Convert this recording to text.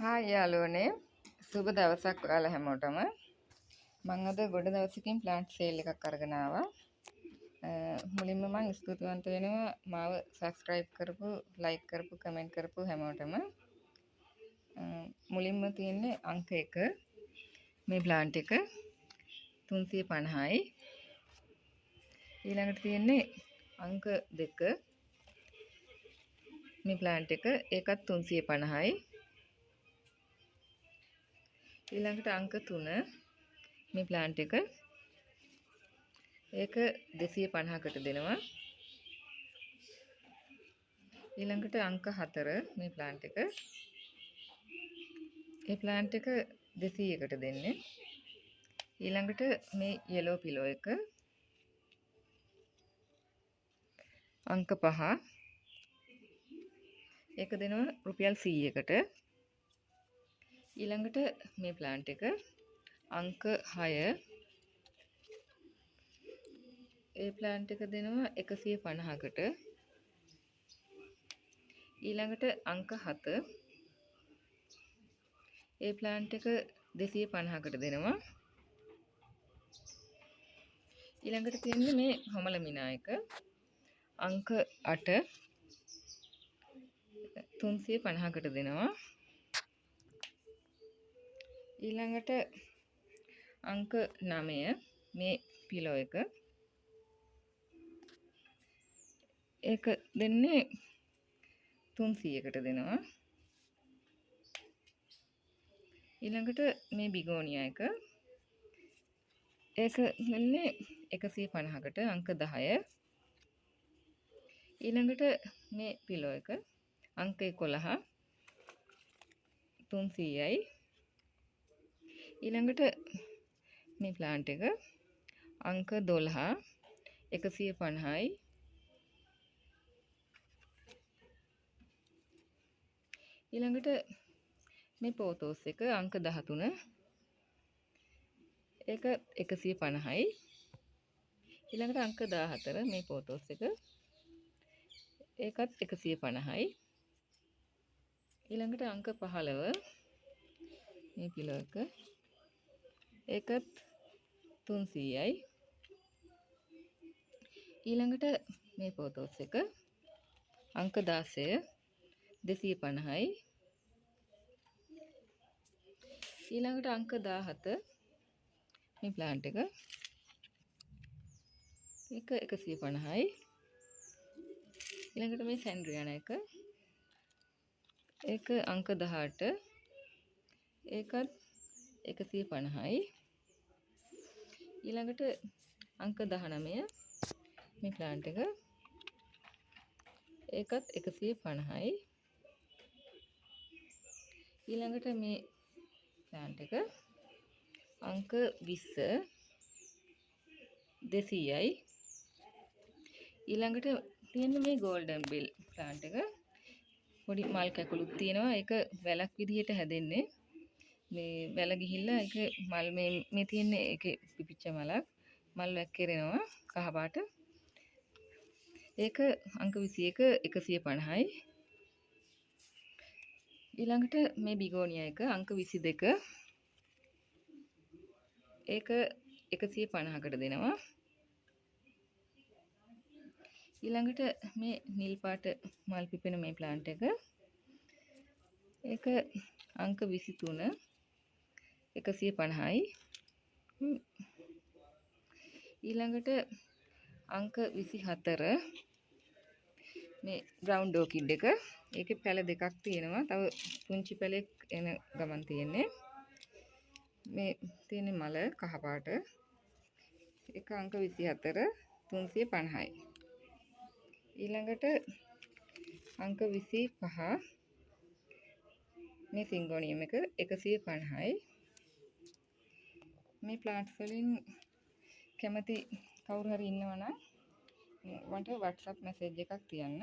Hi යාළුවනේ සුබ දවසක් ඔයාලා හැමෝටම. මම අද ගොඩ දවසකින් ප්ලාන්ට් සේල් එකක් අරගෙන ආවා. මුලින්ම මම ස්තුතිවන්ත වෙනවා මාව සබ්ස්ක්‍රයිබ් කරපු, ලයික් කරපු, කමෙන්ට් කරපු හැමෝටම. මුලින්ම තියෙන්නේ අංක 1 මේ ප්ලාන්ට් එක 350යි. ඊළඟට තියෙන්නේ අංක 2 මේ ප්ලාන්ට් එක ඒකත් 350යි. ඊළඟට අංක 3 මේ ප්ලාන්ට් එක ඒක 250කට දෙනවා. ඊළඟට අංක 4 මේ ප්ලාන්ට් එක ඒ ප්ලාන්ට් එක 200කට දෙන්නේ. ඊළඟට මේ yellow pillow එක අංක 5 ඒක දෙනවා රුපියල් 100කට. ඊළඟට මේ ප්ලාන්ට් එක අංක 6 ඒ ප්ලාන්ට් එක දෙනවා 150කට. ඊළඟට අංක 7 ඒ ප්ලාන්ට් එක 250කට දෙනවා. ඊළඟට තියෙන්නේ මේ හොමලමිනා එක අංක 8 350කට දෙනවා. ඊළඟට අංක 9 මේ පිලෝ එක ඒක දෙන්නේ 300කට දෙනවා. ඊළඟට මේ බිගෝනියා එක ඒක දෙන්නේ 150කට අංක 10. ඊළඟට මේ පිලෝ එක අංක 11 300යි. ඊළඟට මේ ප්ලාන්ට් එක අංක 12 150යි. ඊළඟට මේ පෝතෝස් එක අංක 13 ඒක 150යි. ඊළඟට අංක 14 මේ පෝතෝස් එක ඒකත් 150යි. ඊළඟට අංක 15 මේ පිලෝ එක ඒකත් 300යි. ඊළඟට මේ පෝතෝස් එක අංක 16 250යි. ඊළඟට අංක 17 මේ ප්ලාන්ට් එක ඒක 150යි. ඊළඟට මේ සැන්ඩ්‍රියානා එක ඒක අංක 18 ඒකත් 150යි. ඊළඟට අංක 19 මේ ප්ලාන්ට් එක ඒකත් 150යි. ඊළඟට මේ ප්ලාන්ට් එක අංක 20 200යි. ඊළඟට තියෙන මේ ගෝල්ඩන් බෙල් ප්ලාන්ට් එක පොඩි මල් කැකුළුත් තියෙනවා. ඒක වැලක් විදිහට හැදෙන්නේ. මේ වැල ගිහිල්ලා ඒක මල් මේ තියෙන්නේ ඒකේ පිපිච්ච මලක්. මල් වැක්කිරෙනවා කහ පාට. ඒක අංක 21 150යි. ඊළඟට මේ බිගෝනියා එක අංක 22 ඒක 150කට දෙනවා. ඊළඟට මේ නිල් පාට මල් පිපෙන මේ ප්ලාන්ට් එක ඒක අංක 23 150යි. ඊළඟට අංක 24 මේ බ්‍රවුන් ඩෝකිඩ් එක ඒකේ පැල දෙකක් තියෙනවා. තව පුංචි පැලෙක් එන ගමන් තියෙන්නේ. මේ තියෙන මල කහ පාට ඒක අංක 24 350යි. ඊළඟට අංක 25 මේ සිංගෝනියම් එක 150යි. මේ ප්ලාන්ට්ස් වලින් කැමති කවුරු හරි ඉන්නවනම් මට WhatsApp මැසේජ් එකක් තියන්න.